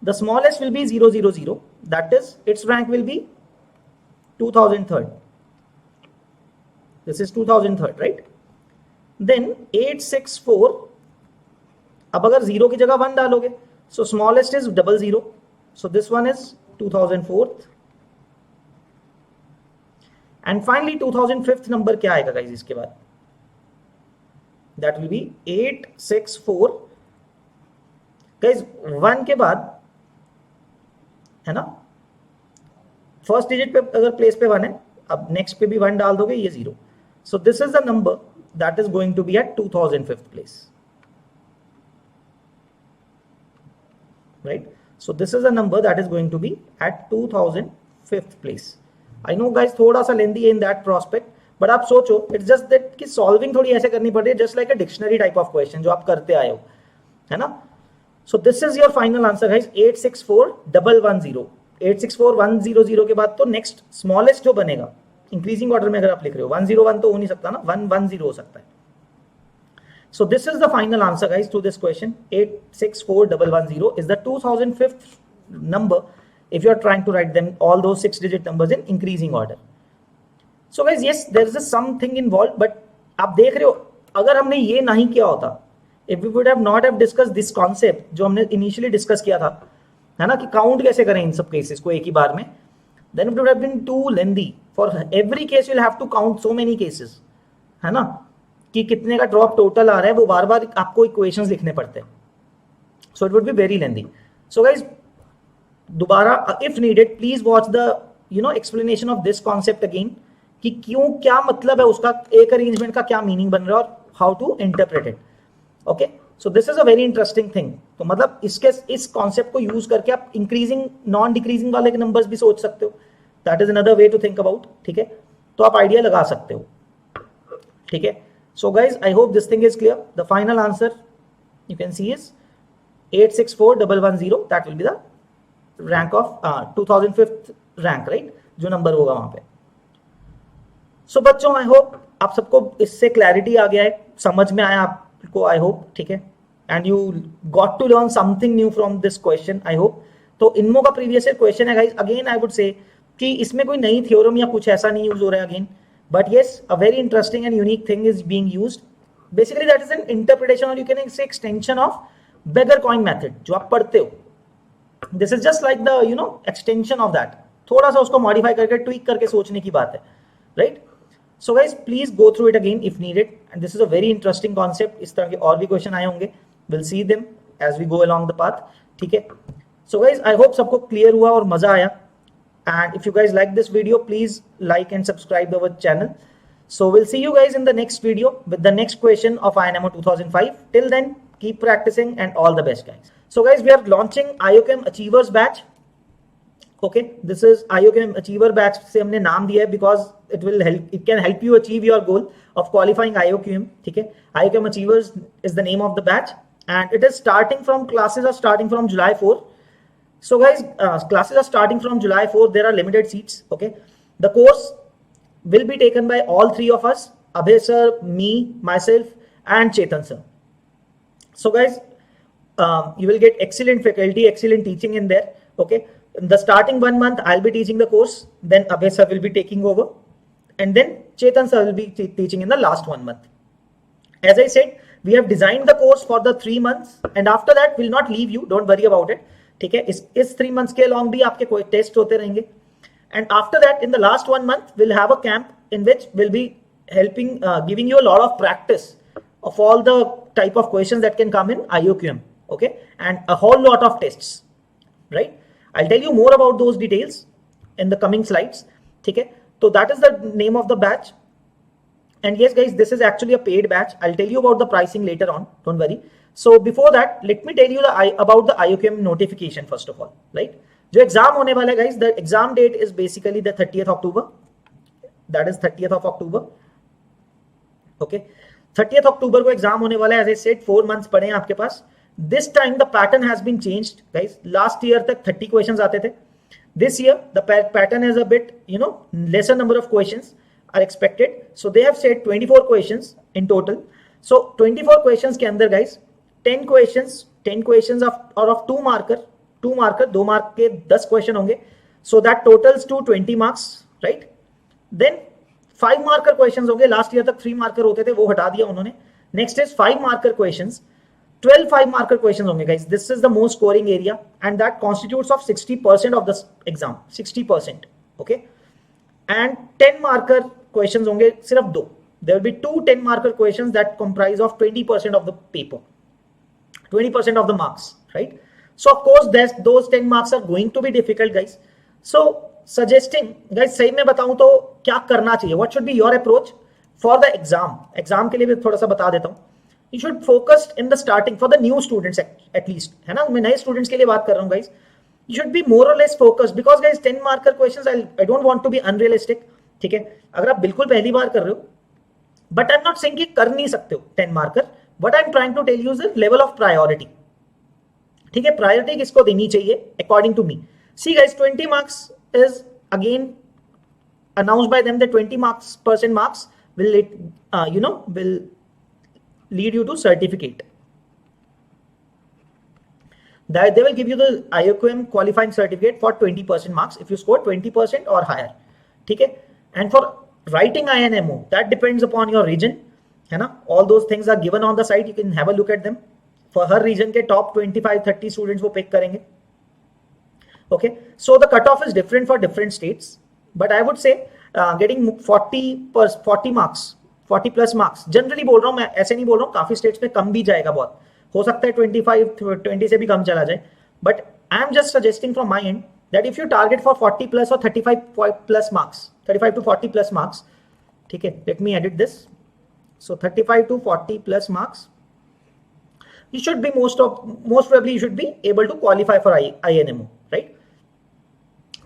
Speaker 1: the smallest will be 000, that is its rank will be 2003. This is 2003, right. Then 864, अब अगर 0 की जगह 1 डालोगे, so smallest is 00, so this one is 2004. And finally 2005 number क्या आएगा गाइस इसके बाद, that will be 864. गाइस 1 के बाद है ना, फर्स्ट डिजिट पे अगर प्लेस पे 1 है, अब नेक्स्ट पे भी 1 डाल दोगे, ये 0. So this is the number that is going to be at 2005th place, right. So this is the number that is going to be at 2005th place. I know guys थोड़ा सा लेंदी है in that prospect, but आप सोचो, it's just that कि solving थोड़ी ऐसे करनी पड़ रही है, just like a dictionary type of question जो आप करते आए हो है ना. So this is your final answer guys, 864,110. 864,100 के बाद तो next smallest जो बनेगा इंक्रीजिंग ऑर्डर में, अगर आप लिख रहे हो 101 तो हो नहीं सकता ना, 110 हो सकता है. So this is the final answer guys to this question. 864,110 is the 2005th number if you are trying to write them all those 6 digit numbers in increasing order. So guys yes, there is something involved, but आप देख रहे हो अगर हमने ये नहीं किया होता, if we would have not have discussed this concept जो हमने initially discuss किया था है ना, कि काउंट कैसे करें इन सब केसेस को एक ही बार में, then it would have been too lengthy. For every case you'll have to count so many cases है ना, कि कितने का ड्रॉप टोटल आ रहा है, वो बार बार आपको इक्वेशंस लिखने पड़ते हैं. So it would be very lengthy. So guys दोबारा if needed please watch the explanation of this concept again, कि क्यों, क्या मतलब है उसका, एक अरेंजमेंट का क्या मीनिंग बन रहा है और how to interpret it. Okay, so this is a very interesting thing. तो मतलब इस कॉन्सेप्ट को यूज करके आप इंक्रीजिंग नॉन डिक्रीजिंग वाले के नंबर्स भी सोच सकते हो. That is another way to think about. ठीक है, तो आप आइडिया लगा सकते हो. ठीक है, so guys I hope this thing is clear. The final answer you can C is 864,110. That will be the rank of 2005th rank, right, जो नंबर होगा वहां पे. सो बच्चों आई होप आप सबको इससे क्लैरिटी आ गया है, समझ में आया आपको, आई होप. ठीक है, and you got to learn something new from this question, I hope. तो इनमो का प्रीवियस ईयर क्वेश्चन है guys. Again I would say कि इसमें कोई नई थ्योरम या कुछ ऐसा नहीं यूज हो रहा है again, but yes a very interesting and unique thing is being used. Basically that is an interpretation और you can say extension of beggar coin method जो आप पढ़ते हो. This is just like the extension of that. थोड़ा सा उसको modify करके tweak करके सोचने की बात है, right. So guys please go through it again if needed, and this is a very interesting concept. इस तरह के और भी क्वेश्चन आए होंगे, we'll see them as we go along the path. ठीक है, so guys I hope सबको क्लियर हुआ और मजा आया. And if you guys like this video please like and subscribe our channel. So we'll see you guys in the next video with the next question of INMO 2005. Till then, keep practicing and all the best, guys. So guys, we are launching IOChem Achievers batch. Okay, this is IOChem Achiever batch से हमने नाम दिया है because it can help you achieve your goal of qualifying IOQM. ठीक है, IOChem Achievers is the name of the batch and it is classes are starting from July 4. So guys, classes are starting from July 4. There are limited seats. Okay, the course will be taken by all three of us, Abhay sir, me, myself and Chetan sir. So guys, you will get excellent faculty, excellent teaching in there. Okay, in the starting 1 month I'll be teaching the course, then Abhay sir will be taking over and then Chetan sir will be teaching in the last 1 month. As I said, we have designed the course for the 3 months and after that we'll not leave you, don't worry about it. ठीक है, इस 3 months के along भी आपके कोई test होते रहेंगे. And after that, in the last 1 month, we'll have a camp in which we'll be helping, giving you a lot of practice of all the type of questions that can come in IOQM, okay? And a whole lot of tests, right? I'll tell you more about those details in the coming slides, okay? So that is the name of the batch. And yes, guys, this is actually a paid batch. I'll tell you about the pricing later on, don't worry. So before that, let me tell you about the IOQM notification first of all, right? जो exam होने वाला है guys, the exam date is basically the 30th October. That is 30th of October. Okay, 30th October को exam होने वाला है. As I said 4 months पड़े हैं आपके पास. This time the pattern has been changed guys. Last year तक 30 questions आते थे. This year the pattern is a bit lesser number of questions are expected. So they have said 24 questions in total. So 24 questions के अंदर guys 10 questions of 2 marker 2 mark के 10 question होंगे. So that totals to 20 marks, right. Then 5 marker questions होंगे. Last year तक 3 marker होते थे, वो हटा दिया उन्होंने. Next is 5 marker questions. 12 5 marker questions होंगे guys. This is the most scoring area and that constitutes of 60% of the exam. 60%, okay. And 10 marker questions होंगे सिर्फ 2. There will be 2 10 marker questions that comprise of 20% of the paper, 20% of the marks, right. So of course those 10 marks are going to be difficult, guys. So suggesting, guys, सही में बताऊं तो क्या करना चाहिए, what should be your approach for the exam के लिए भी थोड़ा सा बता देता हूं. You should focus in the starting for the new students at least, है ना. मैं नए स्टूडेंट्स के लिए बात कर रहा हूं guys. You should be more or less focused because guys 10 marker questions I don't want to be unrealistic. ठीक है, अगर आप बिल्कुल पहली बार कर रहे हो, but I'm not saying कि कर नहीं सकते हो 10 marker. What I'm trying to tell you is the level of priority. ठीक है, प्रायोरिटी किसको देनी चाहिए according to me. See guys, 20 marks is again announced by them that 20% marks will lead you to certificate. That they will give you the IOQM qualifying certificate for 20% marks if you score 20% or higher. ठीक है, and for writing INMO that depends upon your region, है ना. All those things are given on the site. You can have a look at them. For हर region के top 25-30 students वो pick करेंगे. Okay, so the cut off is different for different states, but I would say getting 40 marks 40+ marks generally बोल रहा हूँ मैं, ऐसे नहीं बोल रहा हूँ. काफी स्टेट्स में कम भी जाएगा, बहुत हो सकता है 20 से भी कम चला जाए. But I am just suggesting from my and that if you target for 40+ और 35+ मार्क्स, 35 to 40+ मार्क्स. ठीक है, let me edit this. So 35 to 40+ marks, you should be most probably you should be able to qualify for INMO, right?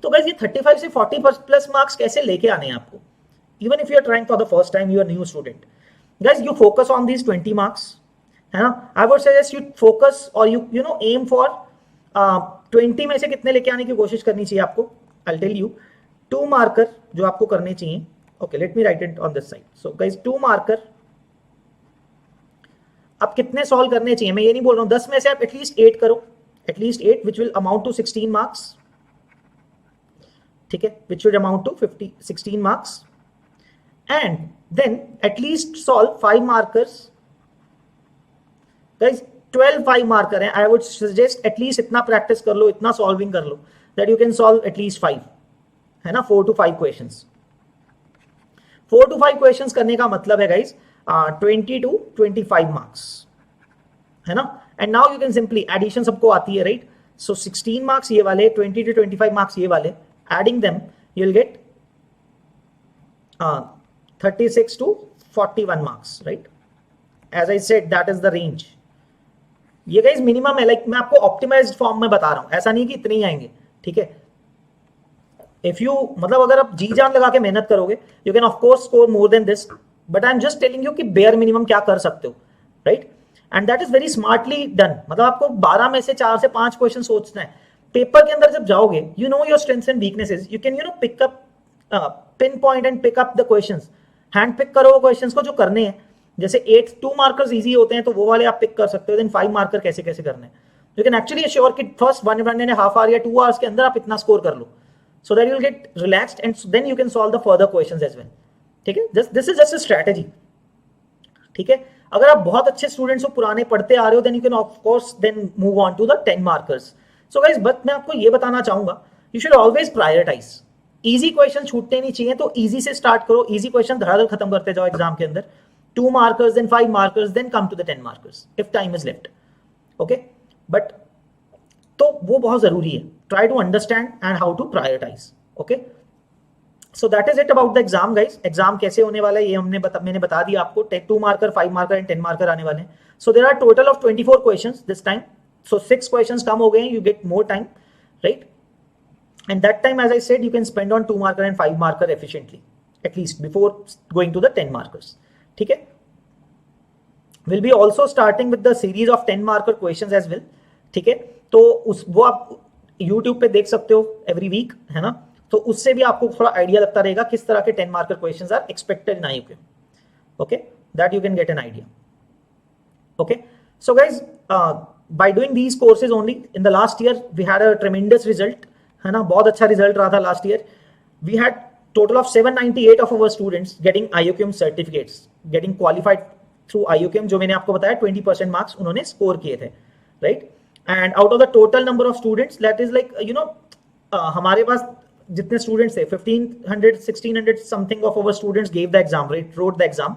Speaker 1: तो guys, ये 35 से 40+ marks कैसे लेके आने हैं आपको? Even if you are trying for the first time, you are new student. Guys, you focus on these 20 marks, है ना. I would suggest you focus or you know aim for 20 में से कितने लेके आने की कोशिश करनी चाहिए आपको. I'll tell you 2 मार्कर जो आपको करने चाहिए. Okay, let me write it on this side. So guys, 2 marker आप कितने सॉल्व करने चाहिए, मैं ये नहीं बोल रहा हूं 10 में से आप एटलीस्ट 8 करो, at least 8 which will amount to 16 marks. ठीक है, which will amount to 16 marks. And then at least solve 5 markers. Guys 12 5 marker हैं. आई वुड सजेस्ट एटलीस्ट इतना प्रैक्टिस कर लो, इतना सॉल्विंग कर लो that you can solve at least 5, है ना. 4 to 5 क्वेश्चंस. 4 to 5 क्वेश्चंस करने का मतलब है गाइस 20 to 25 मार्क्स, है ना. And now you can simply addition सबको आती है, राइट. सो 16 मार्क्स ये वाले, 20 to 25 मार्क्स ये वाले, adding them you will get 36 to 41 marks, right? As I said, that is the range. ये गाइस मिनिमम है, लाइक मैं आपको ऑप्टिमाइज्ड फॉर्म में बता रहा हूं, ऐसा नहीं कि इतने ही आएंगे, ठीक है? इफ यू मतलब अगर आप जी जान लगा के मेहनत करोगे, you can of course score more than this, but I am just telling you कि बेयर मिनिमम क्या कर सकते हो, right? And that is very smartly done. मतलब आपको 12 में से 4 से 5 क्वेश्चन सोचना है. पेपर के अंदर जब जाओगे, you know your strengths and weaknesses, you can pick up, pinpoint and pick up the questions. Hand pick करो वो क्वेश्चंस को जो करने हैं. जैसे 8 2 मार्कर्स इजी होते हैं तो वो वाले आप पिक कर सकते हो. देन 5 मार्कर कैसे कैसे करने हैं. यू कैन एक्चुअली अश्योर कि फर्स्ट 1.5 आवर या 2 आवर्स के अंदर आप इतना स्कोर कर लो, so that you will get relaxed and then you can solve the further questions as well. ठीक है, this is just a strategy. ठीक है, अगर आप बहुत अच्छे स्टूडेंट्स हो, पुराने पढ़ते आ रहे हो, then you can of course then move on to the 10 markers. So guys, but मैं आपको ये बताना चाहूंगा, you should always prioritize. Easy question छूटने नहीं चाहिए, तो easy से start करो. easy question धड़ाधड़ खत्म करते जाओ एग्जाम के अंदर. 2 markers, then 5 markers, then come to the 10 markers if time is left. Okay, but तो वो बहुत जरूरी है. Try to understand and how to prioritize. Okay, so that is it about the exam guys. Exam कैसे होने वाला है ये मैंने बता दिया आपको. 2 marker, 5 marker and 10 marker आने वाले हैं. So there are total of 24 questions this time. So 6 questions कम हो गए हैं, you get more time, right? And that time, as I said, you can spend on 2 marker and 5 marker efficiently, at least before going to the 10 markers. ठीक है? We'll be also starting with the series of 10 marker questions as well. ठीक है? तो वो आप YouTube पे देख सकते हो every week, है ना? तो उससे भी आपको थोड़ा आइडिया लगता रहेगा किस तरह के 10 marker questions are expected in IUCAM. Okay, that you can get an idea. Okay, so guys, by doing these courses only in the last year, we had a tremendous result, है ना? बहुत अच्छा result रहा था last year. We had total of 798 of our students getting IUCAM certificates, getting qualified through IUCAM. जो मैंने आपको बताया 20% मार्क्स उन्होंने स्कोर किए थे, right? And out of the total number of students, that is like हमारे पास जितने स्टूडेंट्स थे 1500 1600 something of our students gave the exam, right, wrote the exam.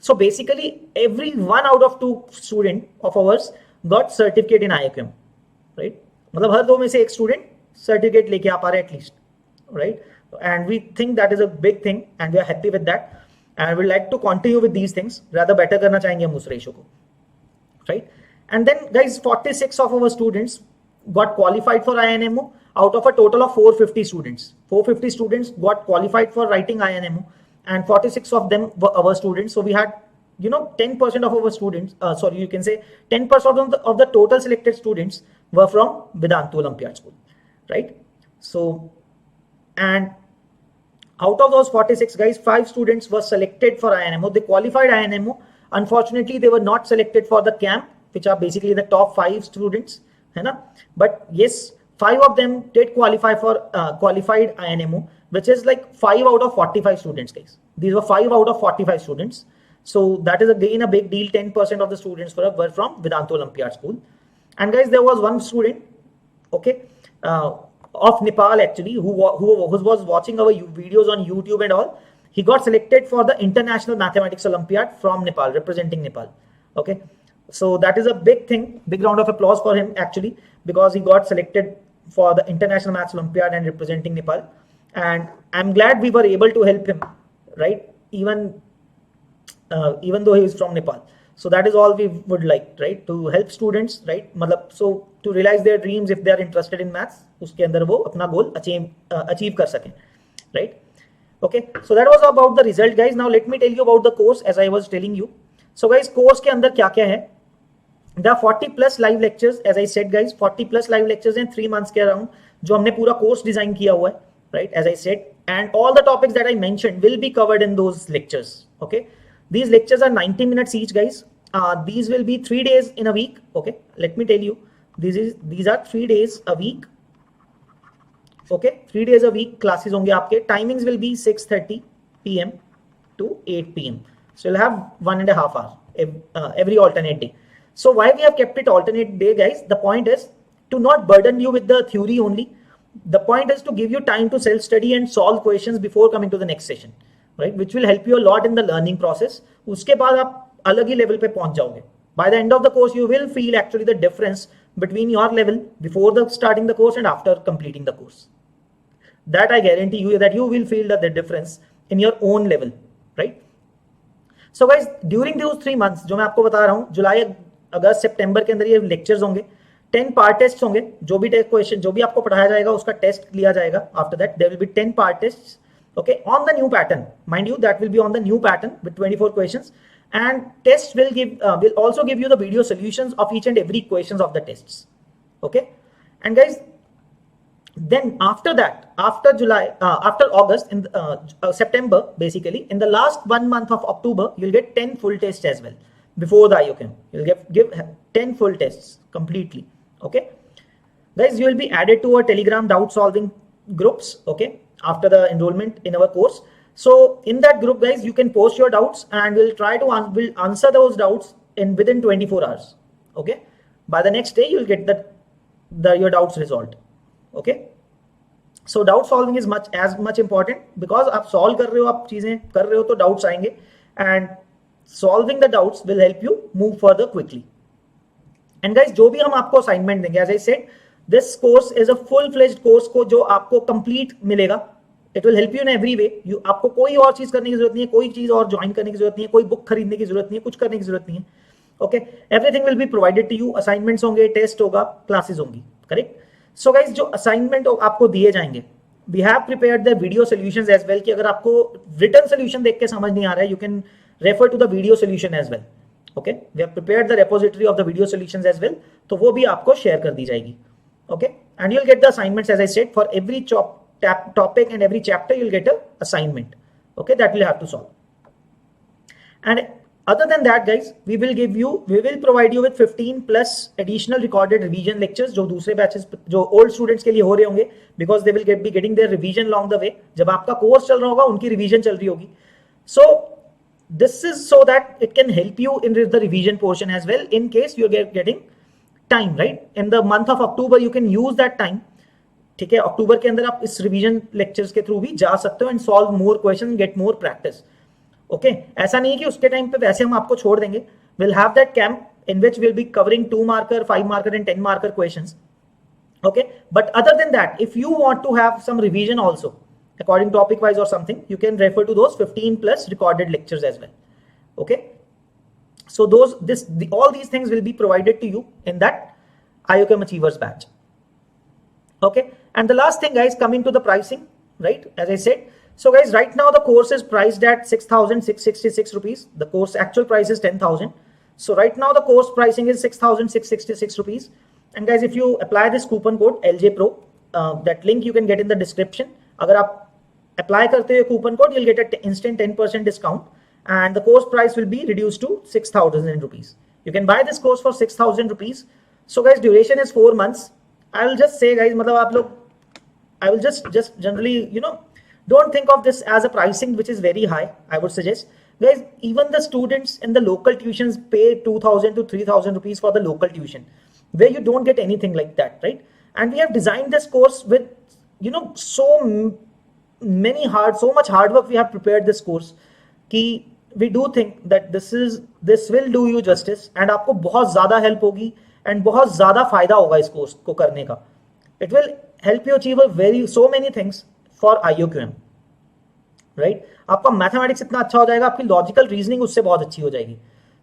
Speaker 1: So basically every 1 out of 2 student of ours got certificate in IUCAM, right? मतलब हर 2 में से एक student certificate लेके आ पा रहे at least, right? And we think that is a big thing and we are happy with that and we like to continue with these things. Rather better करना चाहेंगे हम उस रेशो को, right? And then guys, 46 of our students got qualified for INMO out of a total of 450 students. 450 students got qualified for writing INMO and 46 of them were our students. So we had 10% of our students, you can say 10% of the total selected students were from Vedantu Olympiad School, right? So, and out of those 46 guys, 5 students were selected for INMO. They qualified INMO. Unfortunately, they were not selected for the camp, which are basically the top 5 students, है ना? But yes, 5 of them did qualify for qualified INMO, which is like 5 out of 45 students, guys. These were 5 out of 45 students. So that is again a big deal. 10% of the students were from Vedantu Olympiad School. And guys, there was one student, okay, of Nepal actually, who was watching our videos on YouTube and all. He got selected for the International Mathematics Olympiad from Nepal, representing Nepal. Okay, so that is a big thing. Big round of applause for him actually, because he got selected for the International Maths Olympiad and representing Nepal. And I'm glad we were able to help him, right? Even though he is from Nepal. So that is all we would like, right? To help students, right? मतलब so to realize their dreams if they are interested in maths, उसके अंदर वो अपना goal achieve कर सकें, right? Okay, so that was about the result, guys. Now let me tell you about the course as I was telling you. So guys, course के अंदर क्या क्या है? There are 40 plus live lectures, as I said, guys. 40 plus live lectures in 3 months के around, जो हमने पूरा course design किया हुआ है, right? As I said, and all the topics that I mentioned will be covered in those lectures. Okay. These lectures are 90 minutes each, guys. These will be 3 days in a week. Okay, let me tell you, these are 3 days a week. Okay, 3 days a week classes होंगे आपके. Timings will be 6:30 PM to 8 PM. So you'll have 1.5 hours every alternate day. So why we have kept it alternate day, guys? The point is to not burden you with the theory only. The point is to give you time to self-study and solve questions before coming to the next session. Right, which will help you a lot in the learning process. उसके बाद आप अलग ही level पे पहुंच जाओगे. By the end of the course, you will feel actually the difference between your level before starting the course and after completing the course. That I guarantee you that you will feel the difference in your own level, right? So guys during those 3 months जो मैं आपको बता रहा हूँ, जुलाई अगस्त सितंबर के अंदर ये lectures होंगे, 10 पार्ट टेस्ट होंगे, जो भी क्वेश्चन जो भी आपको पढ़ाया जाएगा उसका टेस्ट लिया जाएगा. After that there will be 10 part test, okay, on the new pattern, mind you, that will be on the new pattern with 24 questions, and tests will also give you the video solutions of each and every questions of the tests, okay. And guys, then after that, after July, after August, in September, basically in the last 1 month of October, you'll get 10 full tests as well. Before the IOChem, you'll give 10 full tests completely, okay. Guys, you will be added to our Telegram doubt solving groups, okay, after the enrollment in our course. So in that group, guys, you can post your doubts and we'll try to we'll answer those doubts within 24 hours, okay. By the next day you'll get your doubts resolved, okay. So doubt solving is as much important, because आप solve कर रहे हो, आप चीजें कर रहे हो तो doubts आएंगे, and solving the doubts will help you move further quickly. And guys, जो भी हम आपको assignment देंगे, as I said, this course is a full-fledged course को जो आपको complete मिलेगा. It will help you in every way. आपको कोई और चीज करने की जरूरत नहीं है, कोई चीज और ज्वाइन करने की जरूरत नहीं है, कोई बुक खरीदने की जरूरत नहीं है, कुछ करने की जरूरत नहीं है, okay. Everything will be provided to you. Assignments होंगे, टेस्ट होगा, क्लासेस होंगी, करेक्ट. सो गाइज, जो असाइनमेंट आपको दिए जाएंगे, we have prepared the video solutions as well, कि अगर आपको रिटन सोल्यूशन देख के समझ नहीं आ रहा है, you can refer to the video solution as well, okay. We have prepared the repository of the video solutions as well, तो वो भी आपको शेयर कर दी जाएगी, okay. And you'll get the assignments, as I said, for every topic and every chapter you'll get a assignment, okay, that we'll have to solve. And other than that, guys, we will provide you with 15 plus additional recorded revision lectures जो दूसरे batches, जो old students के लिए हो रहे होंगे, because they will be getting their revision along the way. जब आपका कोर्स चल रहा होगा, उनकी रिवीजन चल रही होगी. So this is so that it can help you in the revision portion as well, in case you are getting time, right. In the month of October you can use that time, ठीक है. अक्टूबर के अंदर आप इस revision lectures के through भी जा सकते हो and solve more question, get more practice, okay. ऐसा नहीं है कि उसके टाइम पे वैसे हम आपको छोड़ देंगे. Will have that camp in which will be covering 2 marker, 5 marker and 10 marker questions, okay. But other than that, if you want to have some revision also according topic wise और something, you can refer to those 15 plus recorded lectures as well, okay. So all these things will be provided to you in that IOChem Achievers batch, okay. And the last thing, guys, coming to the pricing, right, as I said. So guys, right now the course is priced at 6,666 rupees. The course actual price is 10,000. So right now the course pricing is 6,666 rupees. And guys, if you apply this coupon code LJ Pro, that link you can get in the description. अगर आप apply करते हो coupon code, you'll get an instant 10% discount. And the course price will be reduced to 6,000 rupees. You can buy this course for 6,000 rupees. So guys, duration is 4 months. I will just say, guys, मतलब आप लोग, I will just generally, don't think of this as a pricing which is very high. I would suggest, guys, even the students in the local tuitions pay 2,000 to 3,000 rupees for the local tuition, where you don't get anything like that, right? And we have designed this course with, so much hard work. We have prepared this course कि we do think that this will do you justice, and आपको बहुत ज़्यादा help होगी and बहुत ज़्यादा फायदा होगा इस कोर्स को करने का. It will help you achieve so many things for IOQM, right? आपका मैथमेटिक्स इतना अच्छा हो जाएगा, आपकी लॉजिकल रीजनिंग उससे बहुत अच्छी हो जाएगी.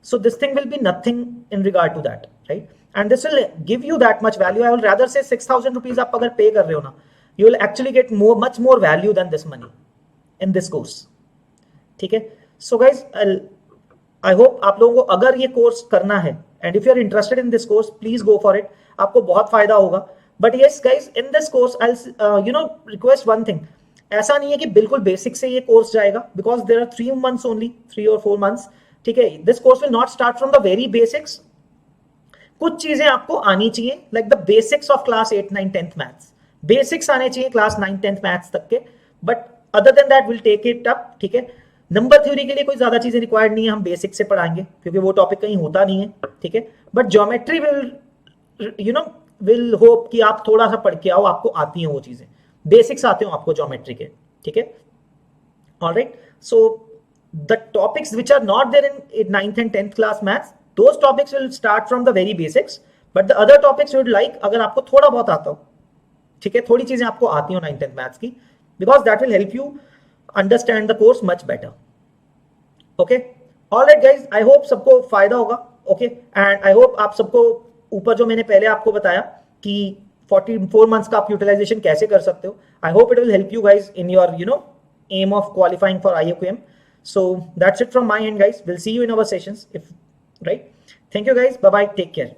Speaker 1: So this thing will be nothing in regard to that, right? And this will give you that much value. I will rather say 6,000 rupees आप अगर पे कर रहे हो ना, you will actually get much more value than this money in this course, ठीक है. So guys, I hope आप लोगों को अगर ये कोर्स करना है, and if you are interested in this course, please go for it. आपको बहुत फायदा होगा. But yes guys, in this course I request one thing. ऐसा नहीं है कि बिल्कुल बेसिक से ये कोर्स जाएगा, because there are 3 months only, 3 or 4 months, ठीक है. This course will not start from the very basics. कुछ चीजें आपको आनी चाहिए, like the basics of class 8, 9, 10th maths. Basics आने चाहिए क्लास 9, 10th मैथ्स तक के. But other than that will take it up, ठीक है. नंबर थ्योरी के लिए कोई ज्यादा चीजें रिक्वायर्ड नहीं है, हम बेसिक से पढ़ाएंगे क्योंकि वो टॉपिक कहीं होता नहीं है, ठीक है. बट ज्योमेट्री विल होप कि आप थोड़ा सा पढ़ के आओ, आपको आती हैं वो चीजें, बेसिक्स आते हो आपको ज्योमेट्री के, ठीक है. Alright, so the topics which are not there in 9th and 10th class maths, those topics will start from the very basics, but the other topics you would like, अगर आपको थोड़ा बहुत आता हो, ठीक है, थोड़ी चीजें आपको आती हो 9th 10th मैथ्स की, because that will help you understand the course much better. Okay, alright guys, I hope सबको फायदा होगा। ओके, एंड आई होप आप सबको ऊपर जो मैंने पहले आपको बताया कि 44 मंथ्स का आप यूटिलाइजेशन कैसे कर सकते हो, I hope it will help you guys in your aim of qualifying for IOQM. So that's it from my end, guys. We'll see you in our sessions. If right, thank you guys. Bye bye. Take care.